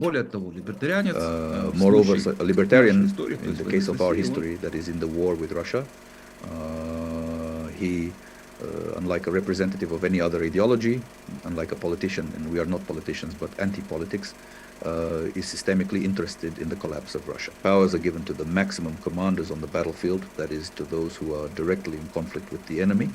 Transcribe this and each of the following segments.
Moreover, a libertarian, in the case of our history, that is in the war with Russia, he, unlike a representative of any other ideology, unlike a politician, and we are not politicians, but anti-politics, is systemically interested in the collapse of Russia. Powers are given to the maximum commanders on the battlefield, that is, to those who are directly in conflict with the enemy.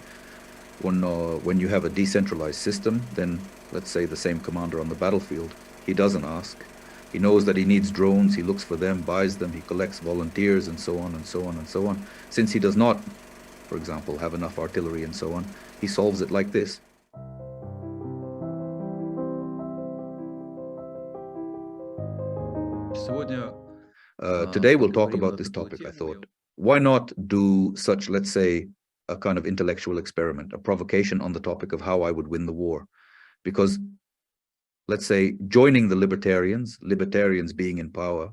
When you have a decentralized system, then let's say the same commander on the battlefield, he doesn't ask. He knows that he needs drones, he looks for them, buys them, he collects volunteers, and so on and so on and so on. Since he does not, for example, have enough artillery and so on, he solves it like this. Today we'll talk about this topic, I thought. Why not do such, let's say, a kind of intellectual experiment, a provocation on the topic of how I would win the war? Because, let's say, joining the libertarians being in power,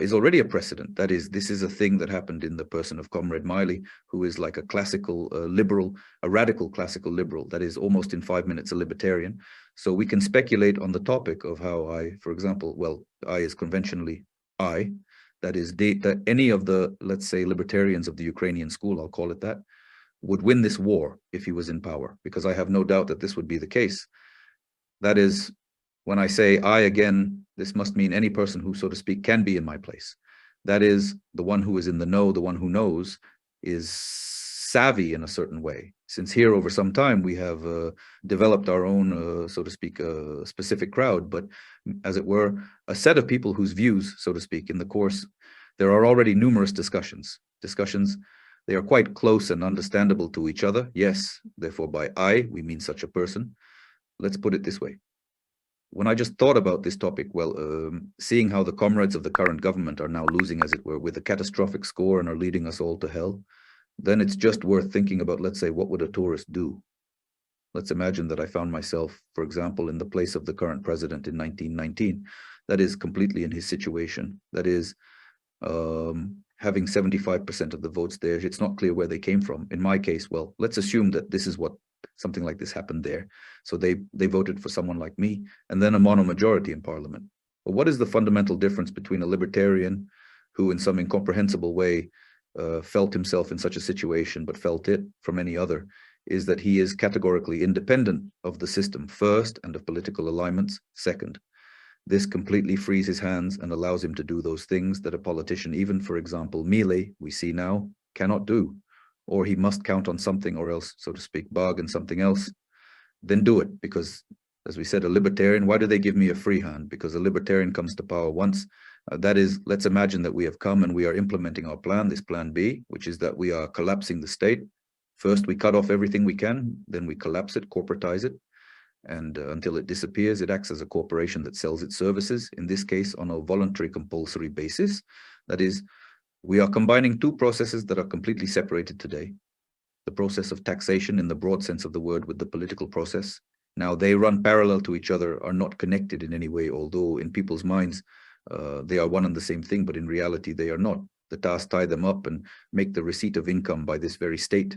is already a precedent. That is, this is a thing that happened in the person of Comrade Miley, who is like a classical liberal, a radical classical liberal, that is almost in 5 minutes a libertarian. So we can speculate on the topic of how I, for example, well, I is conventionally I, that is that any of the, let's say, libertarians of the Ukrainian school, I'll call it that, would win this war if he was in power, because I have no doubt that this would be the case. That is, when I say I again, this must mean any person who, so to speak, can be in my place. That is, the one who is in the know, the one who knows, is savvy in a certain way. Since here over some time we have developed our own, so to speak, specific crowd, but as it were, a set of people whose views, so to speak, in the course, there are already numerous discussions. They are quite close and understandable to each other. Yes, therefore by I, we mean such a person. Let's put it this way. When I just thought about this topic, well, seeing how the comrades of the current government are now losing, as it were, with a catastrophic score and are leading us all to hell, then it's just worth thinking about, let's say, what would a tourist do? Let's imagine that I found myself, for example, in the place of the current president in 1919. That is completely in his situation. That is, having 75% of the votes there. It's not clear where they came from. In my case, well, let's assume that this is what something like this happened there. So they voted for someone like me, and then a mono-majority in parliament. But what is the fundamental difference between a libertarian who in some incomprehensible way felt himself in such a situation, but felt it from any other, is that he is categorically independent of the system, first, and of political alignments, second. This completely frees his hands and allows him to do those things that a politician, even, for example, Milei, we see now, cannot do. Or he must count on something, or else, so to speak, bargain something else, then do it. Because, as we said, a libertarian, why do they give me a free hand? Because a libertarian comes to power once. That is, let's imagine that we have come and we are implementing our plan, this plan B, which is that we are collapsing the state. First, we cut off everything we can, then we collapse it, corporatize it. And until it disappears, it acts as a corporation that sells its services, in this case, on a voluntary compulsory basis. That is, we are combining two processes that are completely separated today. The process of taxation in the broad sense of the word with the political process. Now, they run parallel to each other, are not connected in any way, although in people's minds, they are one and the same thing, but in reality, they are not. The tasks tie them up and make the receipt of income by this very state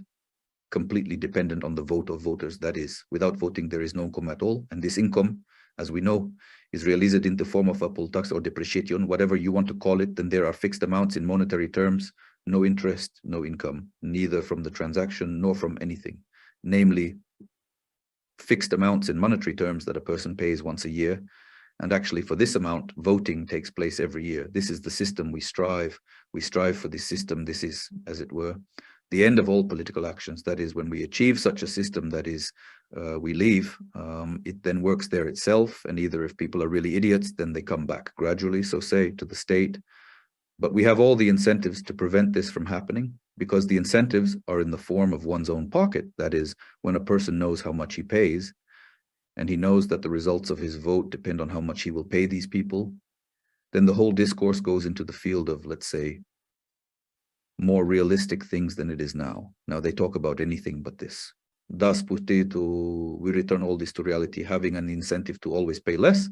completely dependent on the vote of voters. That is, without voting, there is no income at all. And this income, as we know, is realized in the form of a poll tax or depreciation, whatever you want to call it. Then there are fixed amounts in monetary terms, no interest, no income, neither from the transaction nor from anything. Namely, fixed amounts in monetary terms that a person pays once a year. And actually, for this amount, voting takes place every year. This is the system we strive. We strive for this system. This is, as it were, the end of all political actions. That is, when we achieve such a system, that is, we leave, it then works there itself. And either if people are really idiots, then they come back gradually, so say, to the state. But we have all the incentives to prevent this from happening, because the incentives are in the form of one's own pocket. That is, when a person knows how much he pays, and he knows that the results of his vote depend on how much he will pay these people, then the whole discourse goes into the field of, let's say, more realistic things than it is now. Now they talk about anything but this. Thus, we return all this to reality, having an incentive to always pay less.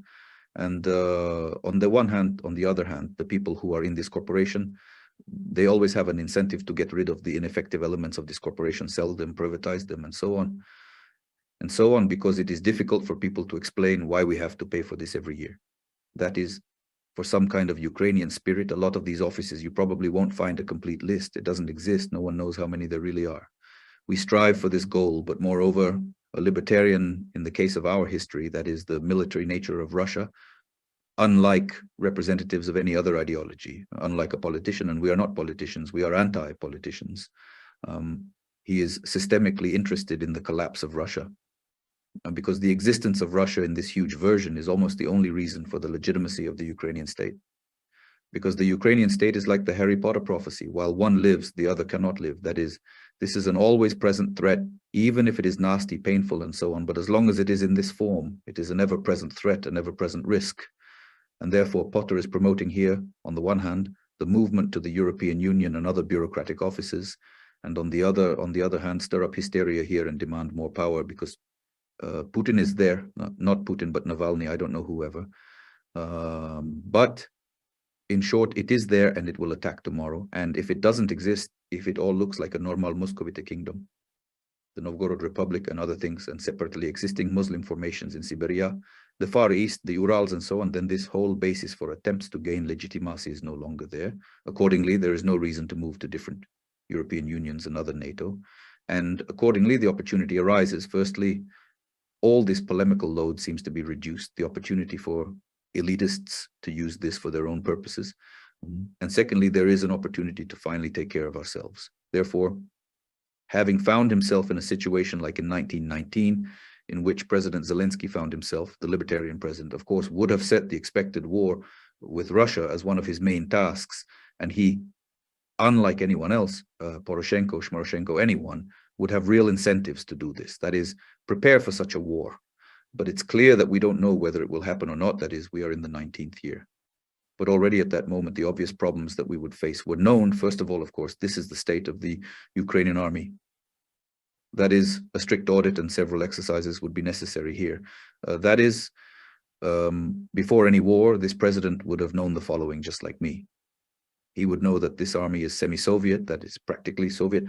And on the one hand, on the other hand, the people who are in this corporation, they always have an incentive to get rid of the ineffective elements of this corporation, sell them, privatize them, and so on. And so on, because it is difficult for people to explain why we have to pay for this every year. that is for some kind of Ukrainian spirit. A lot of these offices, you probably won't find a complete list. It doesn't exist. No one knows how many there really are. We strive for this goal, but moreover, a libertarian, in the case of our history, that is the military nature of Russia, unlike representatives of any other ideology, unlike a politician, and we are not politicians, we are anti-politicians. He is systemically interested in the collapse of Russia, because the existence of Russia in this huge version is almost the only reason for the legitimacy of the Ukrainian state. Because the Ukrainian state is like the Harry Potter prophecy. While one lives, the other cannot live. That is, this is an always present threat, even if it is nasty, painful, and so on. But as long as it is in this form, it is an ever-present threat, an ever-present risk. And therefore, Potter is promoting here, on the one hand, the movement to the European Union and other bureaucratic offices, and on the other hand, stir up hysteria here and demand more power, because Putin is there, not Putin, but Navalny, I don't know whoever. But in short, it is there and it will attack tomorrow. And if it doesn't exist, if it all looks like a normal Muscovite kingdom, the Novgorod Republic and other things, and separately existing Muslim formations in Siberia, the Far East, the Urals, and so on, then this whole basis for attempts to gain legitimacy is no longer there. Accordingly, there is no reason to move to different European Unions and other NATO. And accordingly, the opportunity arises. Firstly, all this polemical load seems to be reduced, the opportunity for elitists to use this for their own purposes. And secondly, there is an opportunity to finally take care of ourselves. Therefore, having found himself in a situation like in 1919, in which President Zelensky found himself, the libertarian president, of course, would have set the expected war with Russia as one of his main tasks. And he, unlike anyone else, Poroshenko, Shmoroshenko, anyone, would have real incentives to do this. That is, prepare for such a war. But it's clear that we don't know whether it will happen or not. That is, we are in the 19th year. But already at that moment, the obvious problems that we would face were known. First of all, of course, this is the state of the Ukrainian army. That is, a strict audit and several exercises would be necessary here. That is, before any war, this president would have known the following, just like me. He would know that this army is semi-Soviet, that is practically Soviet.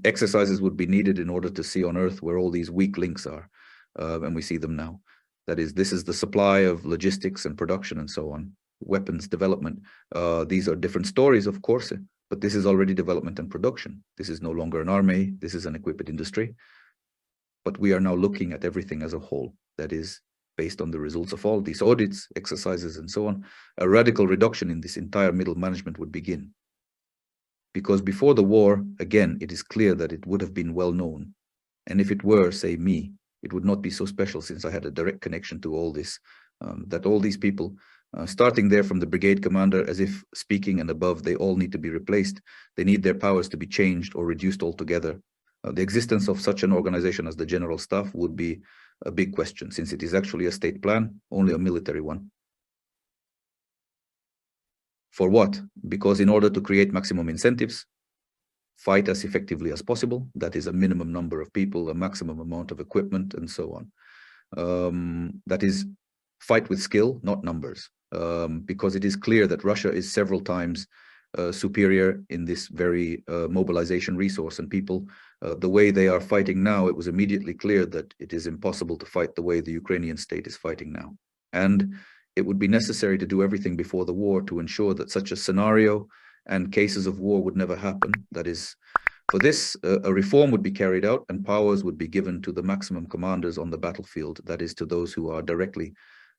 Exercises would be needed in order to see on Earth where all these weak links are. And we see them now. That is, this is the supply of logistics and production and so on, weapons development. These are different stories, of course, but this is already development and production. This is no longer an army, this is an equipped industry. But we are now looking at everything as a whole. That is, based on the results of all these audits, exercises, and so on, a radical reduction in this entire middle management would begin. Because before the war, again, it is clear that it would have been well known. And if it were, say, me, it would not be so special, since I had a direct connection to all this, that all these people, starting there from the brigade commander, as if speaking and above, they all need to be replaced. They need their powers to be changed or reduced altogether. The existence of such an organization as the General Staff would be a big question, since it is actually a state plan, only a military one. For what? Because in order to create maximum incentives, fight as effectively as possible, that is a minimum number of people, a maximum amount of equipment, and so on. That is, fight with skill, not numbers, because it is clear that Russia is several times superior in this very mobilization resource and people. The way they are fighting now, it was immediately clear that it is impossible to fight the way the Ukrainian state is fighting now. And it would be necessary to do everything before the war to ensure that such a scenario and cases of war would never happen. That is, for this, a reform would be carried out and powers would be given to the maximum commanders on the battlefield, that is, to those who are directly,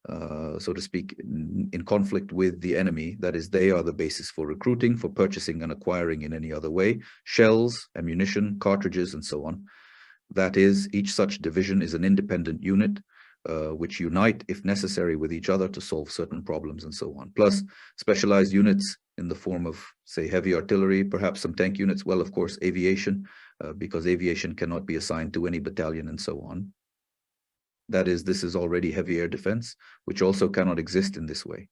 so to speak, in conflict with the enemy. That is, they are the basis for recruiting, for purchasing and acquiring in any other way, shells, ammunition, cartridges, and so on. That is, each such division is an independent unit, which unite, if necessary, with each other to solve certain problems and so on. Plus, specialized units in the form of, say, heavy artillery, perhaps some tank units, well, of course, aviation, because aviation cannot be assigned to any battalion and so on. That is, this is already heavy air defense, which also cannot exist in this way.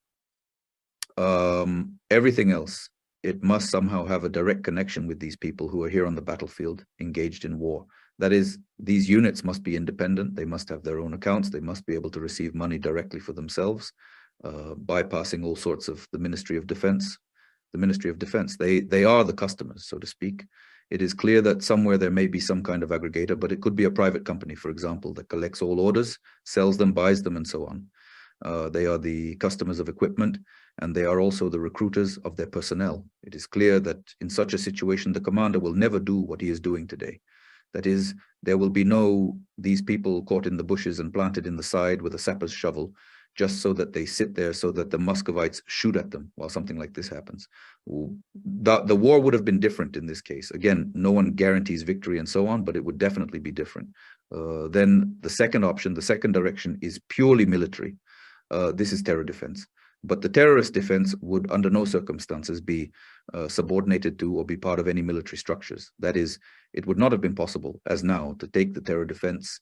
Everything else, it must somehow have a direct connection with these people who are here on the battlefield, engaged in war. That is, these units must be independent, they must have their own accounts, they must be able to receive money directly for themselves, bypassing all sorts of the Ministry of Defense. The Ministry of Defense, they are the customers, so to speak. It is clear that somewhere there may be some kind of aggregator, but it could be a private company, for example, that collects all orders, sells them, buys them, and so on. They are the customers of equipment, and they are also the recruiters of their personnel. It is clear that in such a situation, the commander will never do what he is doing today. That is, there will be no these people caught in the bushes and planted in the side with a sapper's shovel, just so that they sit there so that the Muscovites shoot at them while something like this happens. The war would have been different in this case. Again, no one guarantees victory and so on, but it would definitely be different. Then the second option, the second direction, is purely military. This is terror defense. But the terrorist defense would under no circumstances be subordinated to or be part of any military structures. That is, it would not have been possible, as now, to take the terror defense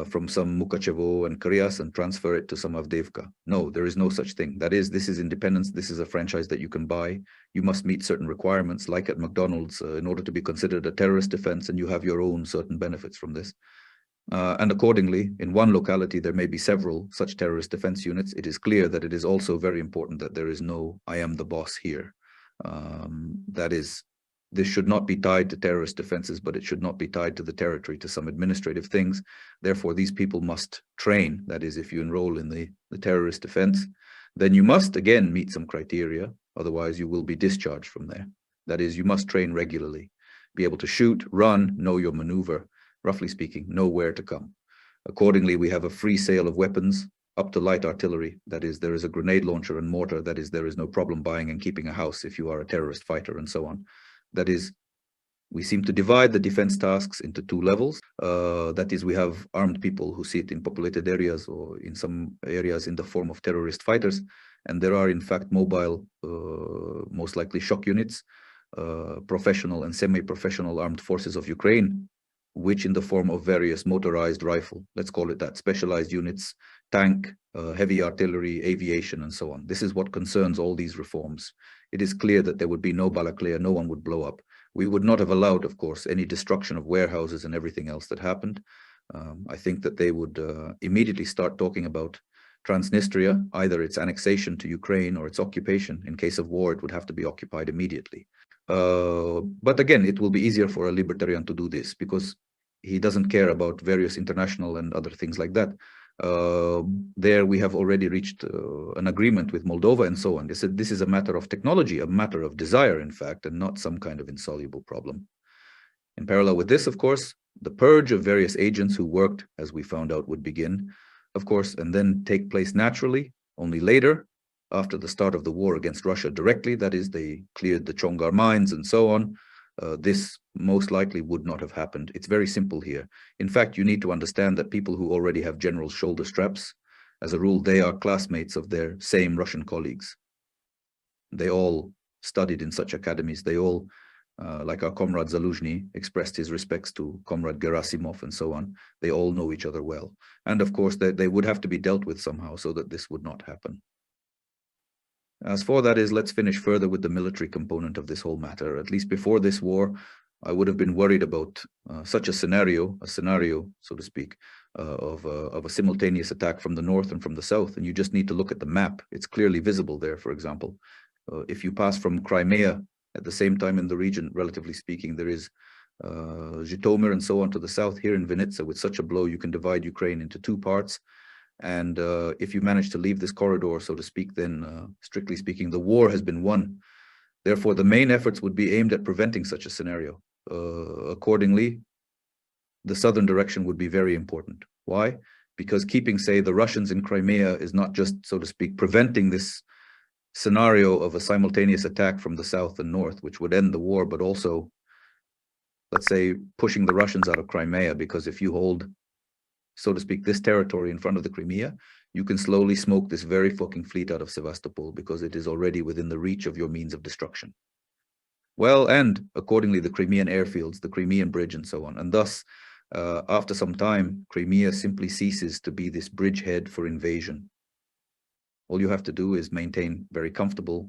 from some Mukachevo and Kryas and transfer it to some Avdiivka. No, there is no such thing. That is, this is independence. This is a franchise that you can buy. You must meet certain requirements, like at McDonald's, in order to be considered a terrorist defense, and you have your own certain benefits from this. And accordingly, in one locality, there may be several such terrorist defense units. It is clear that it is also very important that there is no "I am the boss" here. That is, this should not be tied to terrorist defenses, but it should not be tied to the territory, to some administrative things. Therefore, these people must train. That is, if you enroll in the terrorist defense, then you must again meet some criteria. Otherwise, you will be discharged from there. That is, you must train regularly, be able to shoot, run, know your maneuver. Roughly speaking, know where to come. Accordingly, we have a free sale of weapons up to light artillery. That is, there is a grenade launcher and mortar. That is, there is no problem buying and keeping a house if you are a terrorist fighter and so on. That is, we seem to divide the defense tasks into two levels. That is, we have armed people who sit in populated areas or in some areas in the form of terrorist fighters. And there are, in fact, mobile, most likely shock units, professional and semi-professional armed forces of Ukraine, which in the form of various motorized rifle, let's call it that, specialized units, tank, heavy artillery, aviation, and so on. This is what concerns all these reforms. It is clear that there would be no Balaklia, no one would blow up. We would not have allowed, of course, any destruction of warehouses and everything else that happened. I think that they would immediately start talking about Transnistria, either its annexation to Ukraine or its occupation. In case of war, it would have to be occupied immediately. But again, it will be easier for a libertarian to do this because he doesn't care about various international and other things like that. There we have already reached an agreement with Moldova and so on. They said this is a matter of technology, a matter of desire, in fact, and not some kind of insoluble problem. In parallel with this, of course, the purge of various agents who worked, as we found out, would begin, of course, and then take place naturally, only later, after the start of the war against Russia directly. That is, they cleared the Chongar mines and so on. This most likely would not have happened. It's very simple here. In fact, you need to understand that people who already have general shoulder straps, as a rule, they are classmates of their same Russian colleagues. They all studied in such academies. They all, like our comrade Zaluzhny expressed his respects to comrade Gerasimov and so on, they all know each other well. And of course, they would have to be dealt with somehow so that this would not happen. As for that is, let's finish further with the military component of this whole matter. At least before this war, I would have been worried about such a scenario, so to speak, of a simultaneous attack from the north and from the south. And you just need to look at the map. It's clearly visible there, for example. If you pass from Crimea at the same time in the region, relatively speaking, there is Zhytomyr and so on to the south. Here in Vinnytsia, with such a blow, you can divide Ukraine into two parts. And if you manage to leave this corridor, so to speak, then strictly speaking, the war has been won. Therefore, the main efforts would be aimed at preventing such a scenario. Accordingly, the southern direction would be very important. Why? Because keeping, say, the Russians in Crimea is not just, so to speak, preventing this scenario of a simultaneous attack from the south and north, which would end the war, but also, let's say, pushing the Russians out of Crimea, because if you hold, so to speak, this territory in front of the Crimea, you can slowly smoke this very fucking fleet out of Sevastopol because it is already within the reach of your means of destruction. Well, and accordingly, the Crimean airfields, the Crimean bridge and so on. And thus, after some time, Crimea simply ceases to be this bridgehead for invasion. All you have to do is maintain very comfortable,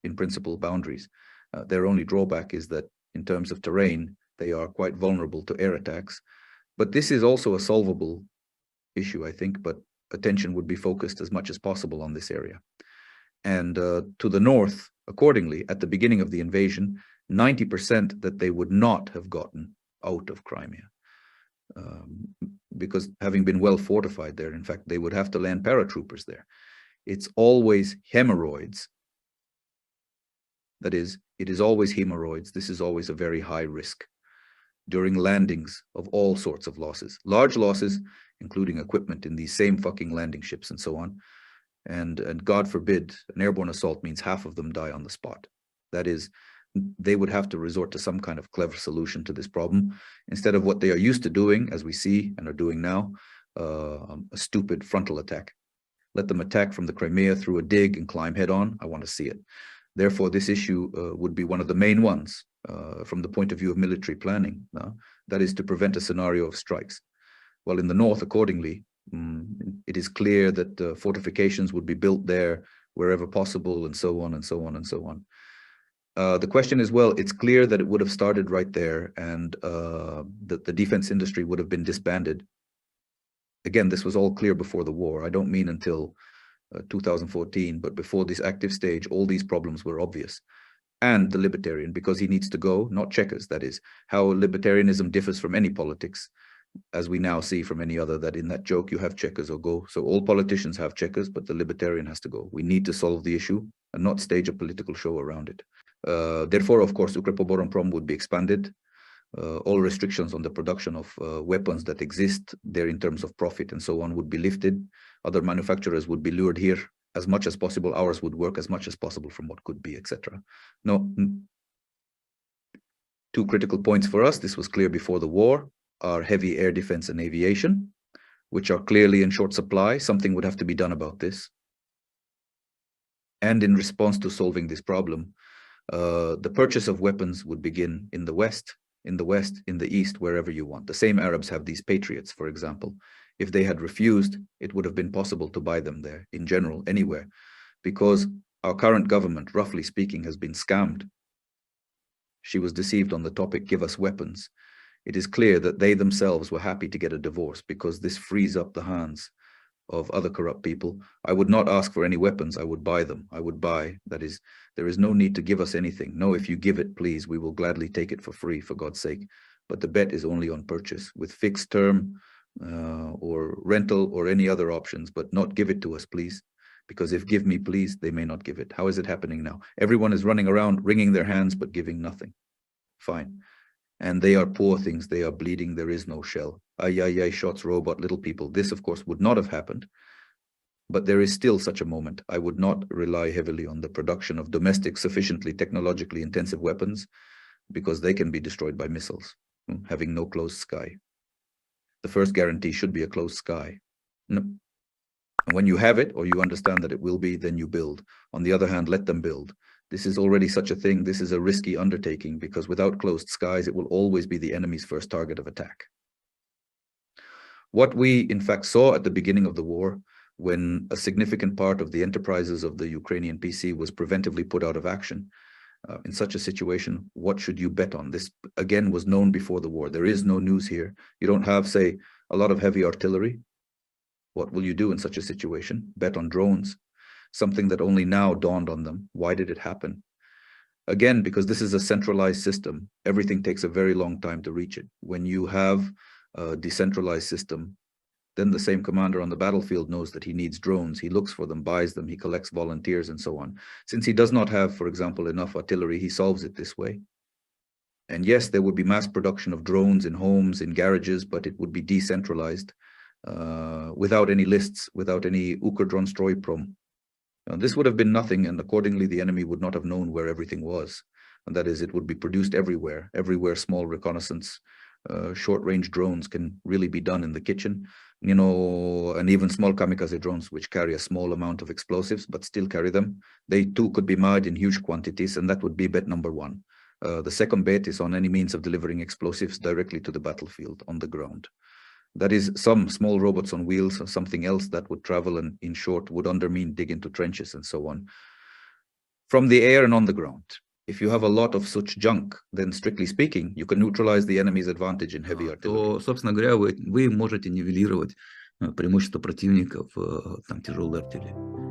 in principle, boundaries. Their only drawback is that in terms of terrain, they are quite vulnerable to air attacks. But this is also a solvable issue, I think, but attention would be focused as much as possible on this area. And to the north, accordingly, at the beginning of the invasion, 90% that they would not have gotten out of Crimea. because having been well fortified there, in fact, they would have to land paratroopers there. It's always hemorrhoids. That is, it is always hemorrhoids. This is always a very high risk during landings of all sorts of losses, large losses, including equipment in these same fucking landing ships and so on. And God forbid, an airborne assault means half of them die on the spot. That is, they would have to resort to some kind of clever solution to this problem instead of what they are used to doing, as we see and are doing now, a stupid frontal attack. Let them attack from the Crimea through a dig and climb head on. I want to see it. Therefore, this issue would be one of the main ones from the point of view of military planning. That is to prevent a scenario of strikes. Well, in the north, accordingly, it is clear that fortifications would be built there wherever possible, and so on and so on and so on. The question is, well, it's clear that it would have started right there, and that the defense industry would have been disbanded. Again, this was all clear before the war. I don't mean until 2014, but before this active stage, all these problems were obvious. And the libertarian, because he needs to go, not checkers, that is, how libertarianism differs from any politics, as we now see from any other, that in that joke you have checkers or go. So all politicians have checkers, but the libertarian has to go. We need to solve the issue and not stage a political show around it. Therefore, of course, Ukrepoboronprom would be expanded. All restrictions on the production of weapons that exist there in terms of profit and so on would be lifted. Other manufacturers would be lured here as much as possible. Ours would work as much as possible from what could be, etc. No, two critical points for us. This was clear before the war. Are heavy air defense and aviation, which are clearly in short supply. Something would have to be done about this. And in response to solving this problem, the purchase of weapons would begin in the West, in the East, wherever you want. The same Arabs have these Patriots, for example. If they had refused, it would have been possible to buy them there, in general, anywhere, because our current government, roughly speaking, has been scammed. She was deceived on the topic, give us weapons. It is clear that they themselves were happy to get a divorce because this frees up the hands of other corrupt people. I would not ask for any weapons. I would buy them. I would buy. That is, there is no need to give us anything. No, if you give it, please, we will gladly take it for free, for God's sake. But the bet is only on purchase with fixed term or rental or any other options, but not give it to us, please. Because if give me, please, they may not give it. How is it happening now? Everyone is running around, wringing their hands, but giving nothing. Fine. And they are poor things. They are bleeding. There is no shell. Ay, ay, ay, shots, robot, little people. This, of course, would not have happened. But there is still such a moment. I would not rely heavily on the production of domestic, sufficiently technologically intensive weapons, because they can be destroyed by missiles, having no closed sky. The first guarantee should be a closed sky. No. And when you have it, or you understand that it will be, then you build. On the other hand, let them build. This is already such a thing. This is a risky undertaking, because without closed skies, it will always be the enemy's first target of attack. What we, in fact, saw at the beginning of the war, when a significant part of the enterprises of the Ukrainian PC was preventively put out of action, in such a situation, what should you bet on? This, again, was known before the war. There is no news here. You don't have, say, a lot of heavy artillery. What will you do in such a situation? Bet on drones. Something that only now dawned on them. Why did it happen? Again, because this is a centralized system, everything takes a very long time to reach it. When you have a decentralized system, then the same commander on the battlefield knows that he needs drones. He looks for them, buys them, he collects volunteers and so on. Since he does not have, for example, enough artillery, he solves it this way. And yes, there would be mass production of drones in homes, in garages, but it would be decentralized without any lists, without any Ukrdronstrojprom. This would have been nothing, and accordingly the enemy would not have known where everything was. And that is, it would be produced everywhere. Everywhere small reconnaissance, short-range drones can really be done in the kitchen, and even small kamikaze drones, which carry a small amount of explosives, but still carry them. They too could be made in huge quantities, and that would be bet number one. The second bet is on any means of delivering explosives directly to the battlefield on the ground. That is, some small robots on wheels or something else that would travel and, in short, would undermine, dig into trenches and so on. From the air and on the ground. If you have a lot of such junk, then, strictly speaking, you can neutralize the enemy's advantage in heavy artillery. То, собственно говоря, вы можете нивелировать преимущество противника в тяжелой артиллерии.